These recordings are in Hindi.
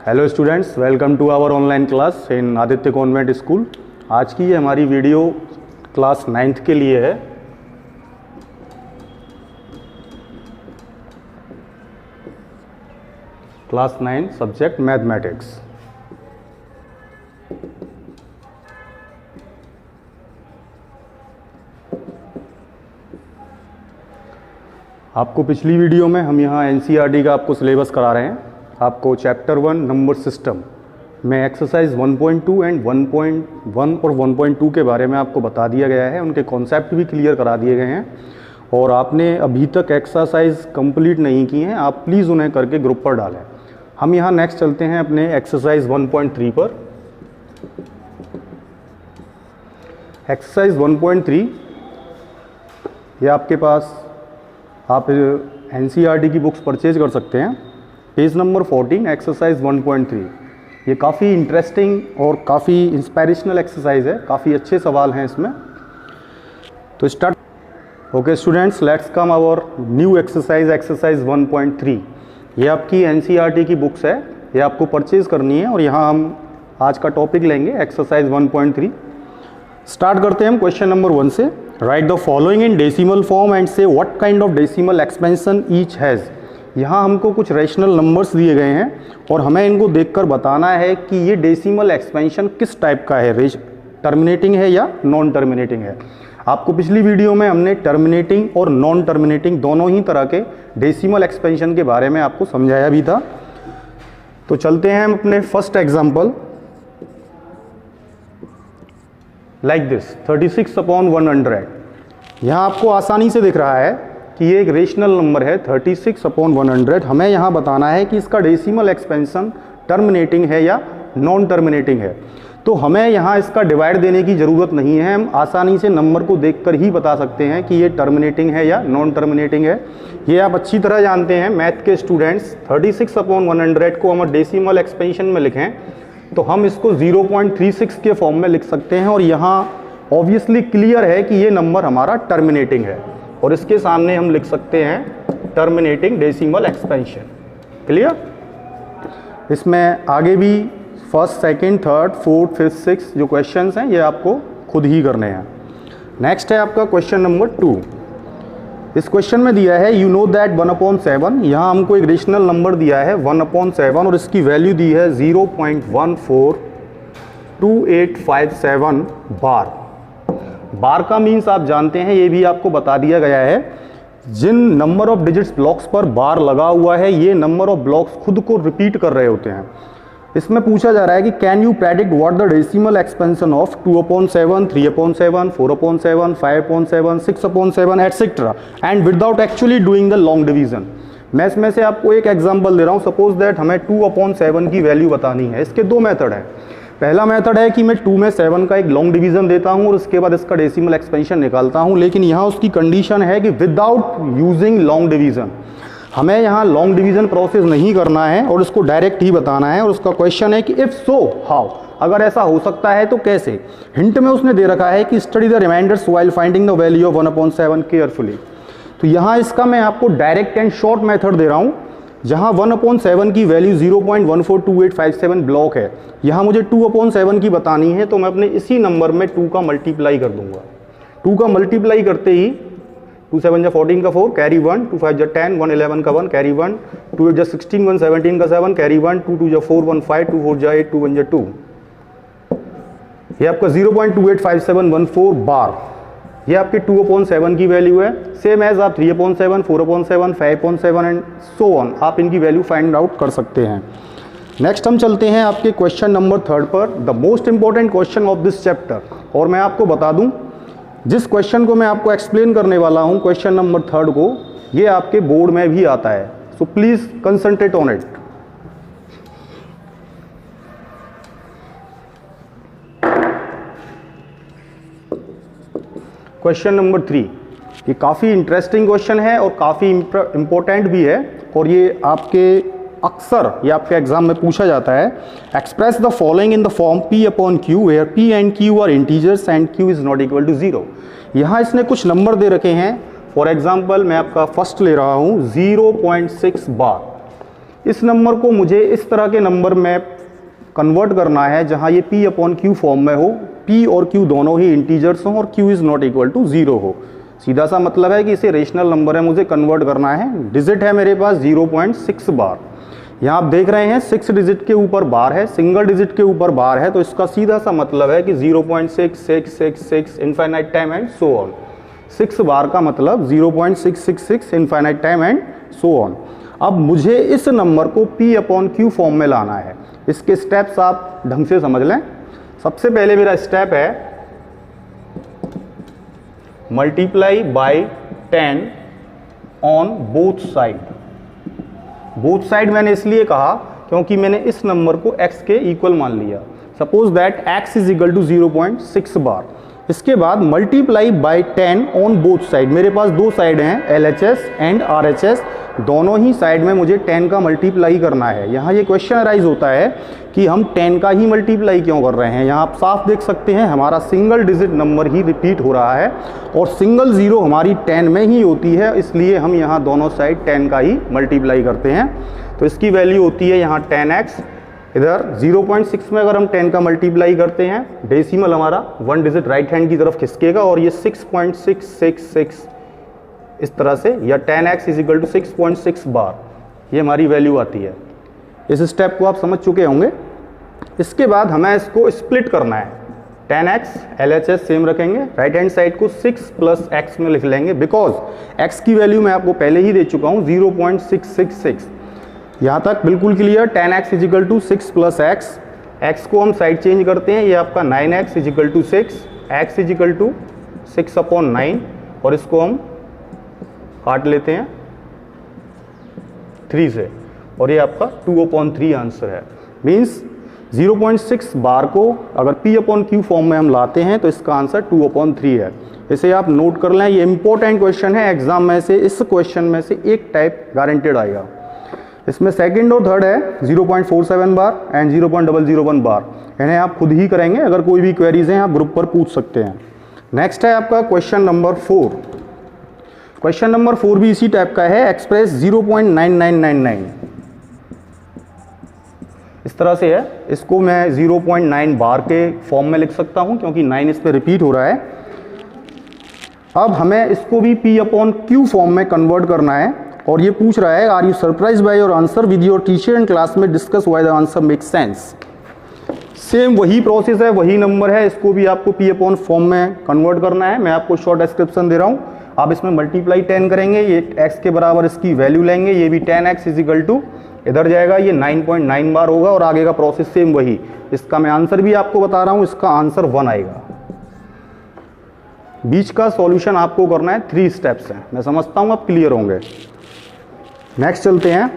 Hello students, welcome to our online class in Aditya convent school. आज की ये हमारी वीडियो क्लास 9th के लिए है। Class 9 subject mathematics. आपको पिछली वीडियो में हम यहाँ एनसीईआरटी का आपको सिलेबस करा रहे हैं। आपको चैप्टर 1 नंबर सिस्टम में एक्सरसाइज 1.2 एंड 1.1 और 1.2 के बारे में आपको बता दिया गया है। उनके कॉन्सेप्ट भी क्लियर करा दिए गए हैं और आपने अभी तक एक्सरसाइज कंप्लीट नहीं की हैं, आप प्लीज़ उन्हें करके ग्रुप पर डालें। हम यहाँ नेक्स्ट चलते हैं अपने एक्सरसाइज 1.3 पर। एक्सरसाइज 1.3 ये आपके पास आप एनसीईआरटी की बुक्स परचेज कर सकते हैं। Page number 14 exercise 1.3। ये काफ़ी इंटरेस्टिंग और काफ़ी इंस्पायरेशनल एक्सरसाइज है, काफ़ी अच्छे सवाल हैं इसमें। तो start. Okay students, let's come our new exercise 1.3। ये आपकी एनसीईआरटी की बुक्स है, ये आपको परचेज करनी है और यहाँ हम आज का टॉपिक लेंगे एक्सरसाइज 1.3। स्टार्ट करते हैं हम क्वेश्चन नंबर 1 से। Write the following in decimal form and say what kind of decimal expansion each has. यहाँ हमको कुछ रेशनल नंबर्स दिए गए हैं और हमें इनको देखकर बताना है कि ये डेसिमल एक्सपेंशन किस टाइप का है, टर्मिनेटिंग है या नॉन टर्मिनेटिंग है। आपको पिछली वीडियो में हमने टर्मिनेटिंग और नॉन टर्मिनेटिंग दोनों ही तरह के डेसिमल एक्सपेंशन के बारे में आपको समझाया भी था। तो चलते हैं हम अपने फर्स्ट एग्जाम्पल। Like this 36/100। यहाँ आपको आसानी से दिख रहा है कि ये एक रेशनल नंबर है 36/100। हमें यहाँ बताना है कि इसका डेसिमल एक्सपेंशन टर्मिनेटिंग है या नॉन टर्मिनेटिंग है। तो हमें यहाँ इसका डिवाइड देने की ज़रूरत नहीं है, हम आसानी से नंबर को देखकर ही बता सकते हैं कि ये टर्मिनेटिंग है या नॉन टर्मिनेटिंग है। ये आप अच्छी तरह जानते हैं मैथ के स्टूडेंट्स। 36/100 को हम डेसिमल एक्सपेंशन में लिखें तो हम इसको 0.36 के फॉर्म में लिख सकते हैं और यहाँ ऑब्वियसली क्लियर है कि ये नंबर हमारा टर्मिनेटिंग है और इसके सामने हम लिख सकते हैं टर्मिनेटिंग डेसिमल एक्सपेंशन। क्लियर? इसमें आगे भी first, second, third, fourth, fifth, six जो क्वेश्चंस हैं ये आपको खुद ही करने हैं। नेक्स्ट है आपका क्वेश्चन नंबर 2। इस क्वेश्चन में दिया है यू नो दैट 1/7। यहाँ हमको एक रेशनल नंबर दिया है 1/7 और इसकी वैल्यू दी है 0.142857 बार। बार का मीन्स आप जानते हैं, ये भी आपको बता दिया गया है। जिन नंबर ऑफ डिजिट्स ब्लॉक्स पर बार लगा हुआ है ये नंबर ऑफ ब्लॉक्स खुद को रिपीट कर रहे होते हैं। इसमें पूछा जा रहा है कि can you predict what the decimal expansion of 2/7, 3/7, 4/7, 5/7, 6/7 etcetera and without actually doing the long division. मैं इसमें से आपको एक एग्जांपल दे रहा हूँ। सपोज दैट हमें 2/7 की वैल्यू बतानी है। इसके दो मेथड है। पहला मेथड है कि मैं 2 में 7 का एक लॉन्ग डिवीजन देता हूँ और उसके बाद इसका डेसिमल एक्सपेंशन निकालता हूँ, लेकिन यहाँ उसकी कंडीशन है कि विदाउट यूजिंग लॉन्ग डिवीजन। हमें यहाँ लॉन्ग डिवीजन प्रोसेस नहीं करना है और इसको डायरेक्ट ही बताना है और उसका क्वेश्चन है कि इफ सो हाउ, अगर ऐसा हो सकता है तो कैसे। हिंट में उसने दे रखा है कि study the reminders while finding the value of 1/7 carefully. तो यहाँ इसका मैं आपको डायरेक्ट एंड शॉर्ट मेथड दे रहा हूँ। जहाँ 1/7 की वैल्यू 0.142857 ब्लॉक है, यहाँ मुझे 2/7 की बतानी है तो मैं अपने इसी नंबर में 2 का मल्टीप्लाई कर दूंगा। 2 का मल्टीप्लाई करते ही 2 7 14 का 4 कैरी 1, 2 5 10, 1 11 का 1 कैरी 1, 2 8 16, 1 17 का 7 कैरी 1, 2 2 4 1 5, 2 4 8, 2 1 2। ये आपका 0.285714 बार, ये आपके 2/7 की वैल्यू है। सेम एज आप 3/7, 4/7, 5/7 एंड सो ऑन, आप इनकी वैल्यू फाइंड आउट कर सकते हैं। नेक्स्ट हम चलते हैं आपके क्वेश्चन नंबर 3 पर, the most important question of this chapter. और मैं आपको बता दूं, जिस क्वेश्चन को मैं आपको एक्सप्लेन करने वाला हूं, क्वेश्चन नंबर 3 को, ये आपके बोर्ड में भी आता है। So please concentrate on it. Question number 3 ये काफ़ी इंटरेस्टिंग क्वेश्चन है और काफ़ी इंपॉर्टेंट भी है और ये आपके अक्सर ये आपके एग्जाम में पूछा जाता है। Express the following in the form P/Q where P and Q are integers and Q is not equal to 0। यहाँ इसने कुछ नंबर दे रखे हैं। फॉर एग्जाम्पल मैं आपका फर्स्ट ले रहा हूँ 0.6 बार। इस नंबर को मुझे इस तरह के नंबर में कन्वर्ट करना है जहां ये p अपॉन क्यू फॉर्म में हो, p और q दोनों ही इंटीजर्स हों और q is not equal to 0 हो। सीधा सा मतलब है कि इसे रेशनल नंबर है, मुझे कन्वर्ट करना है। डिजिट है मेरे पास 0.6 बार। यहाँ आप देख रहे हैं 6 डिजिट के ऊपर बार है, सिंगल डिजिट के ऊपर बार है, तो इसका सीधा सा मतलब है कि 0.6666 infinite time and so on. 6 बार का मतलब 0.666 infinite time and so on. अब मुझे इस नंबर को p अपॉन क्यू फॉर्म में लाना है। इसके स्टेप्स आप ढंग से समझ लें। सबसे पहले मेरा स्टेप है multiply by 10 on both side. Both side मैंने इसलिए कहा क्योंकि मैंने इस नंबर को x के इक्वल मान लिया। Suppose that x is equal to 0.6 bar. इसके बाद multiply by 10 on both side. मेरे पास दो साइड हैं LHS एंड RHS, दोनों ही साइड में मुझे 10 का मल्टीप्लाई करना है। यहाँ ये क्वेश्चन अराइज होता है कि हम 10 का ही मल्टीप्लाई क्यों कर रहे हैं। यहाँ आप साफ देख सकते हैं हमारा सिंगल डिजिट नंबर ही रिपीट हो रहा है और सिंगल जीरो हमारी 10 में ही होती है, इसलिए हम यहाँ दोनों साइड 10 का ही मल्टीप्लाई करते हैं। तो इसकी वैल्यू होती है यहाँ 10x। इधर 0.6 में अगर हम 10 का मल्टीप्लाई करते हैं, डेसिमल हमारा 1 डिजिट राइट हैंड की तरफ खिसकेगा और ये 6.666 इस तरह से, या 10x इज इक्वल टू 6.6 बार, ये हमारी वैल्यू आती है। इस स्टेप को आप समझ चुके होंगे। इसके बाद हमें इसको स्प्लिट करना है। 10x LHS सेम रखेंगे, राइट हैंड साइड को 6 प्लस x में लिख लेंगे, बिकॉज x की वैल्यू मैं आपको पहले ही दे चुका हूँ 0.666। यहाँ तक बिल्कुल clear. 10x is equal to 6 plus x को हम साइड चेंज करते हैं, ये आपका 9x is equal to 6, x is equal to 6 upon 9 और इसको हम काट लेते हैं 3 से और ये आपका 2 अपॉन 3 आंसर है। मीन्स 0.6 बार को अगर p अपॉन क्यू फॉर्म में हम लाते हैं तो इसका आंसर 2 अपॉन 3 है। इसे आप नोट कर लें, ये इंपॉर्टेंट क्वेश्चन है। एग्जाम में से इस क्वेश्चन में से एक टाइप गारंटेड आएगा। इसमें सेकंड और थर्ड है 0.47 बार एंड 0.001 बार। इन्हें आप खुद ही करेंगे, अगर कोई भी क्वेरीज हैं आप ग्रुप पर पूछ सकते हैं। नेक्स्ट है आपका क्वेश्चन नंबर 4। क्वेश्चन नंबर 4 भी इसी टाइप का है। एक्सप्रेस 0.9999 इस तरह से है। इसको मैं 0.9 बार के फॉर्म में लिख सकता हूं क्योंकि 9 इस पे रिपीट हो रहा है। अब हमें इसको भी p अपॉन क्यू फॉर्म में कन्वर्ट करना है और ये पूछ रहा है are you surprise by your answer with your teacher in class में discuss why the answer make sense. Same वही प्रोसेस है, वही नंबर है, इसको भी आपको p अपॉन फॉर्म में कन्वर्ट करना है। मैं आपको शॉर्ट डिस्क्रिप्शन दे रहा हूँ। आप इसमें मल्टीप्लाई 10 करेंगे, ये x के बराबर इसकी वैल्यू लेंगे, ये भी 10x इज इक्वल टू इधर जाएगा, ये 9.9 बार होगा और आगे का प्रोसेस सेम वही। इसका मैं आंसर भी आपको बता रहा हूँ, इसका आंसर 1 आएगा। बीच का सॉल्यूशन आपको करना है, 3 स्टेप्स हैं। मैं समझता हूँ आप क्लियर होंगे। नेक्स्ट चलते हैं।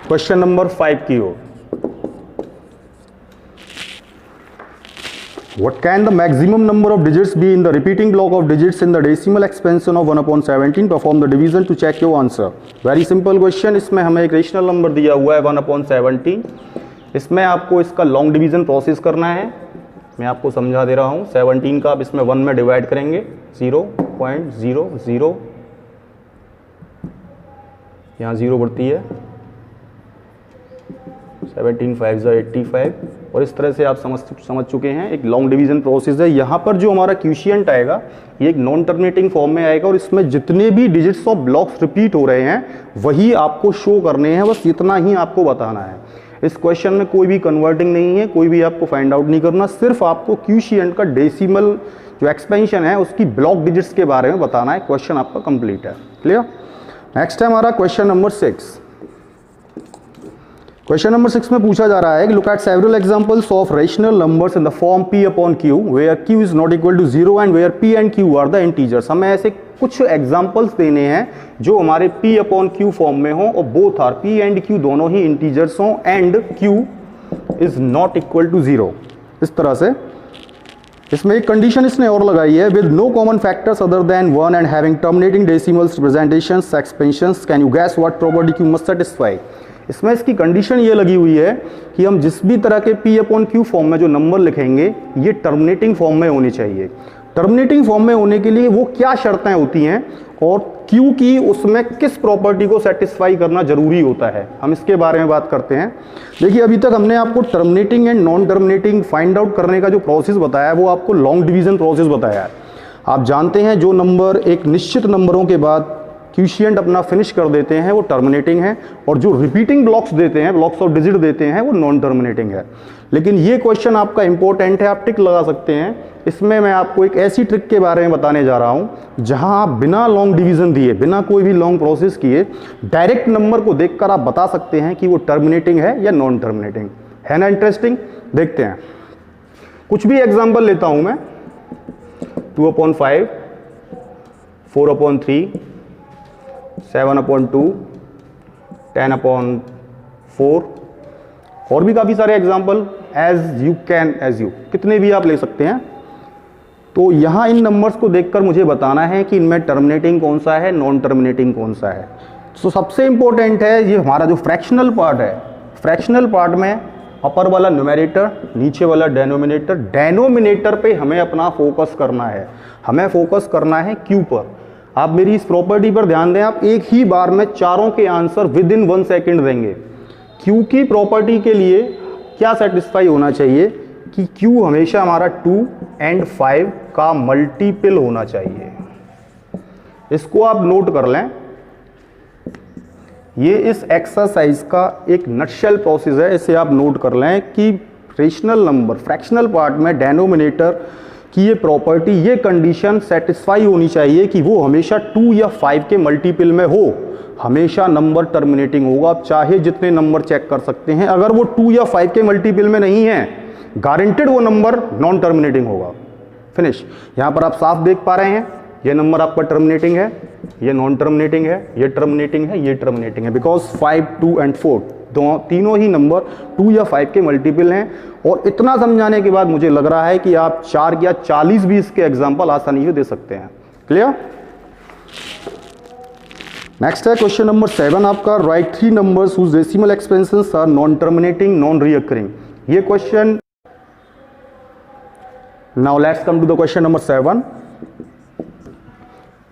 क्वेश्चन नंबर 5 की ओर। What can the maximum number of digits be in the repeating block of digits in the decimal expansion of 1 upon 17? Perform the division to check your answer. Very simple question। इसमें हमें एक रेशनल नंबर दिया हुआ है 1 upon 17। इसमें आपको इसका लॉन्ग डिवीजन प्रोसेस करना है। मैं आपको समझा दे रहा हूँ। 17 का आप इसमें 1 में डिवाइड करेंगे, 0.00, यहाँ 0 बढ़ती है, 17 5 85 और इस तरह से आप समझ चुके हैं। एक लॉन्ग डिवीजन प्रोसेस है। यहाँ पर जो हमारा क्यूशियंट आएगा ये एक नॉन टर्मिनेटिंग फॉर्म में आएगा और इसमें जितने भी डिजिट्स ऑफ ब्लॉक्स रिपीट हो रहे हैं वही आपको शो करने हैं, बस इतना ही आपको बताना है। इस क्वेश्चन में कोई भी कन्वर्टिंग नहीं है, कोई भी आपको फाइंड आउट नहीं करना, सिर्फ आपको क्यूशियंट का डेसिमल जो एक्सपेंशन है उसकी ब्लॉक डिजिट्स के बारे में बताना है। क्वेश्चन आपका कंप्लीट है। क्लियर। नेक्स्ट है हमारा क्वेश्चन नंबर 6। क्वेश्चन नंबर 6 में पूछा जा रहा है कि look at several examples of rational numbers in the form p upon q where q is not equal to 0 and where p and q are the integers. हमें ऐसे कुछ एग्जांपल्स देने हैं जो हमारे p अपॉन q फॉर्म में हो और both are p and q दोनों ही इंटीजर्स हों and q is not equal to 0। इस तरह से इसमें एक कंडीशन इसने और लगाई है, with no common factors other than 1 and having terminating decimals representations expansions, can you guess what property q must satisfy. इसमें इसकी कंडीशन ये लगी हुई है कि हम जिस भी तरह के p अपॉन q फॉर्म में जो नंबर लिखेंगे ये टर्मिनेटिंग फॉर्म में होनी चाहिए। टर्मिनेटिंग फॉर्म में होने के लिए वो क्या शर्तें होती हैं और क्यू की उसमें किस प्रॉपर्टी को सेटिस्फाई करना जरूरी होता है, हम इसके बारे में बात करते हैं। देखिए अभी तक हमने आपको terminating and non terminating find out करने का जो प्रोसेस बताया है वो आपको लॉन्ग डिवीजन प्रोसेस बताया है। आप जानते हैं जो नंबर एक निश्चित नंबरों के बाद क्यूशिएंट अपना फिनिश कर देते हैं वो टर्मिनेटिंग है, और जो रिपीटिंग ब्लॉक्स देते हैं, ब्लॉक्स ऑफ डिजिट देते हैं, वो नॉन टर्मिनेटिंग है। लेकिन ये क्वेश्चन आपका इंपॉर्टेंट है, आप टिक लगा सकते हैं। इसमें मैं आपको एक ऐसी ट्रिक के बारे में बताने जा रहा हूं जहां आप बिना लॉन्ग डिवीजन दिए, बिना कोई भी लॉन्ग प्रोसेस किए, डायरेक्ट नंबर को देखकर आप बता सकते हैं कि वो टर्मिनेटिंग है या नॉन टर्मिनेटिंग है। ना इंटरेस्टिंग? देखते हैं। कुछ भी एग्जाम्पल लेता हूं मैं। 2/5, 4/3, 7/2, 10/4 और भी काफ़ी सारे एग्जाम्पल, एज यू कितने भी आप ले सकते हैं। तो यहाँ इन नंबर्स को देखकर मुझे बताना है कि इनमें टर्मिनेटिंग कौन सा है, नॉन टर्मिनेटिंग कौन सा है। तो सबसे इंपॉर्टेंट है ये हमारा जो फ्रैक्शनल पार्ट है। फ्रैक्शनल पार्ट में अपर वाला न्यूमेरेटर, नीचे वाला डेनोमिनेटर। डेनोमिनेटर पे हमें अपना फोकस करना है, हमें फोकस करना है क्यू पर। आप मेरी इस प्रॉपर्टी पर ध्यान दें, आप एक ही बार में चारों के आंसर विद इन 1 सेकेंड देंगे। क्यू की प्रॉपर्टी के लिए क्या सेटिस्फाई होना चाहिए कि क्यू हमेशा हमारा 2 और 5 का मल्टीपल होना चाहिए। इसको आप नोट कर लें। ये इस एक्सरसाइज का एक नटशेल प्रोसेस है, इसे आप नोट कर लें कि रेशनल नंबर फ्रैक्शनल पार्ट में डेनोमिनेटर की ये प्रॉपर्टी, ये कंडीशन सेटिस्फाई होनी चाहिए कि वो हमेशा 2 या 5 के मल्टीपल में हो। हमेशा नंबर टर्मिनेटिंग होगा। आप चाहे जितने नंबर चेक कर सकते हैं, अगर वो 2 या 5 के मल्टीपल में नहीं है, गारंटेड वो नंबर नॉन टर्मिनेटिंग होगा। फिनिश। यहां पर आप साफ देख पा रहे हैं, ये नंबर आपका टर्मिनेटिंग है, ये नॉन टर्मिनेटिंग है, ये टर्मिनेटिंग है, ये टर्मिनेटिंग है, बिकॉज 5, 2 और 4 तीनों ही नंबर 2 या 5 के मल्टीपल हैं। और इतना समझाने के बाद मुझे लग रहा है कि आप 4 या 40 भी इसके एग्जाम्पल आसानी से दे सकते हैं। क्लियर? नेक्स्ट है क्वेश्चन नंबर 7 आपका। Write 3 numbers whose decimal expansions are non terminating, non recurring. ये question, now let's come to the question number 7।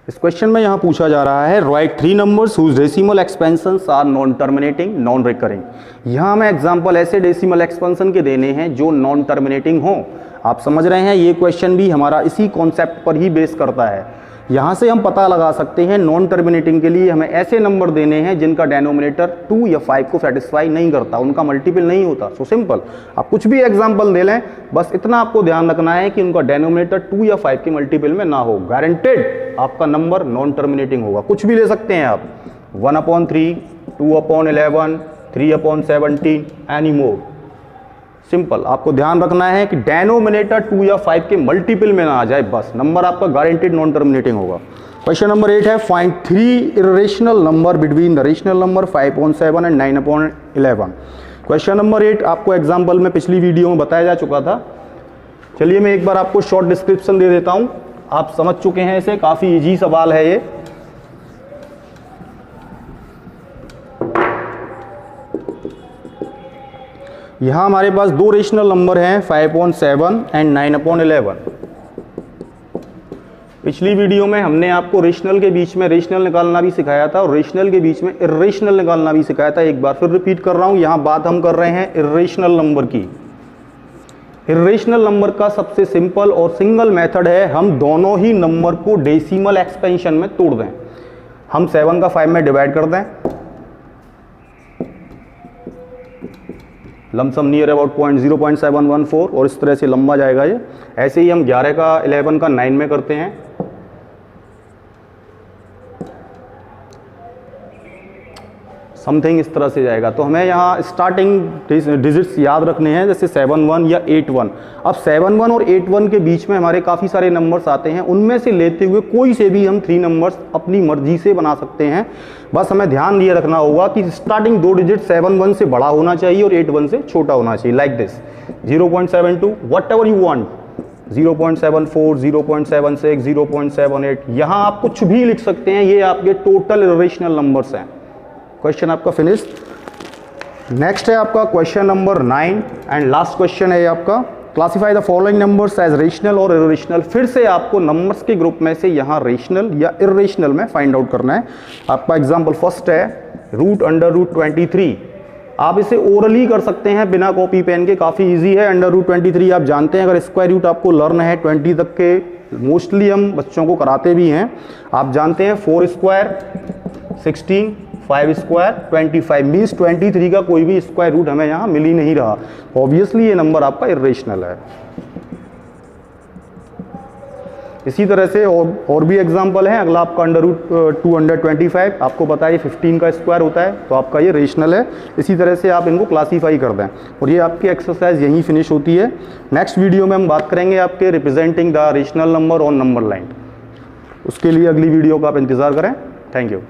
इस क्वेश्चन में यहां पूछा जा रहा है write 3 numbers whose decimal expansions are non terminating, non recurring. यहां हमें एग्जांपल ऐसे डेसिमल एक्सपेंशन के देने हैं जो नॉन टर्मिनेटिंग हो। आप समझ रहे हैं, ये क्वेश्चन भी हमारा इसी कॉन्सेप्ट पर ही बेस करता है। यहां से हम पता लगा सकते हैं नॉन टर्मिनेटिंग के लिए हमें ऐसे नंबर देने हैं जिनका डेनोमिनेटर 2 या 5 को सेटिस्फाई नहीं करता, उनका मल्टीपल नहीं होता। सो सिंपल, आप कुछ भी एग्जांपल दे लें, बस इतना आपको ध्यान रखना है कि उनका डेनोमिनेटर 2 या 5 के मल्टीपल में ना हो। गारंटेड आपका नंबर नॉन टर्मिनेटिंग होगा। कुछ भी ले सकते हैं आप, 1/3, 2/11, 3/17, एनी मोर। सिंपल, आपको ध्यान रखना है कि डेनोमिनेटर 2 या 5 के मल्टीपल में ना आ जाए, बस नंबर आपका गारंटेड नॉन टर्मिनेटिंग होगा। क्वेश्चन नंबर 8 है find 3 irrational number between the rational number 5/7 and 9/11। Question number 8 आपको एग्जाम्पल में पिछली वीडियो में बताया जा चुका था। चलिए मैं एक बार आपको शॉर्ट डिस्क्रिप्शन दे देता हूं, आप समझ चुके हैं इसे, काफी इजी सवाल है ये। यहां हमारे पास 2 रेशनल नंबर हैं 5/7 एंड 9/11। पिछली वीडियो में हमने आपको रेशनल के बीच में रेशनल निकालना भी सिखाया था और रेशनल के बीच में इर्रेशनल निकालना भी सिखाया था। एक बार फिर रिपीट कर रहा हूं, यहां बात हम कर रहे हैं इर्रेशनल नंबर की। इर्रेशनल नंबर का सबसे सिंपल और सिंगल मेथड है हम दोनों ही नंबर को डेसिमल एक्सपेंशन में तोड़ दें। हम 7 का 5 में डिवाइड कर दें, लमसम नियर अबाउट 0.714, और इस तरह से लंबा जाएगा ये। ऐसे ही हम 11 का 11 का 9 में करते हैं, समथिंग इस तरह से जाएगा। तो हमें यहाँ स्टार्टिंग डिजिट्स याद रखने हैं, जैसे 7-1 या 8-1। अब 7-1 और 8-1 के बीच में हमारे काफ़ी सारे नंबर्स आते हैं, उनमें से लेते हुए कोई से भी हम 3 नंबर्स अपनी मर्जी से बना सकते हैं। बस हमें ध्यान ये रखना होगा कि स्टार्टिंग 2 डिजिट 7-1 से बड़ा होना चाहिए और 8-1 से छोटा होना चाहिए। Like this 0.72, what ever you want, 0.74, 0.76, 0.78, यहाँ आप कुछ भी लिख सकते हैं। ये आपके टोटल इरेशनल नंबर्स हैं। क्वेश्चन आपका फिनिश। नेक्स्ट है आपका question number 9 and last question है आपका classify the following numbers as rational और इरेशनल। फिर से आपको नंबर्स के ग्रुप में से यहाँ रेशनल या इरेशनल में फाइंड आउट करना है। आपका एग्जाम्पल फर्स्ट है √23। आप इसे ओरली कर सकते हैं बिना कॉपी पेन के, काफ़ी इजी है। √23 आप जानते हैं, अगर स्क्वायर रूट आपको लर्न है 20 तक के, मोस्टली हम बच्चों को कराते भी हैं। आप जानते हैं 4 स्क्वायर 16, 5 स्क्वायर 25, मीन्स 23 का कोई भी स्क्वायर रूट हमें यहाँ मिल ही नहीं रहा। ऑब्वियसली ये नंबर आपका इरेशनल है। इसी तरह से और भी एग्जांपल हैं। अगला आपका √225, आपको पता है ये 15 का स्क्वायर होता है, तो आपका ये रेशनल है। इसी तरह से आप इनको क्लासीफाई कर दें और ये आपकी एक्सरसाइज यहीं फिनिश होती है। नेक्स्ट वीडियो में हम बात करेंगे आपके representing the rational number on number line. उसके लिए अगली वीडियो का आप इंतज़ार करें। Thank you.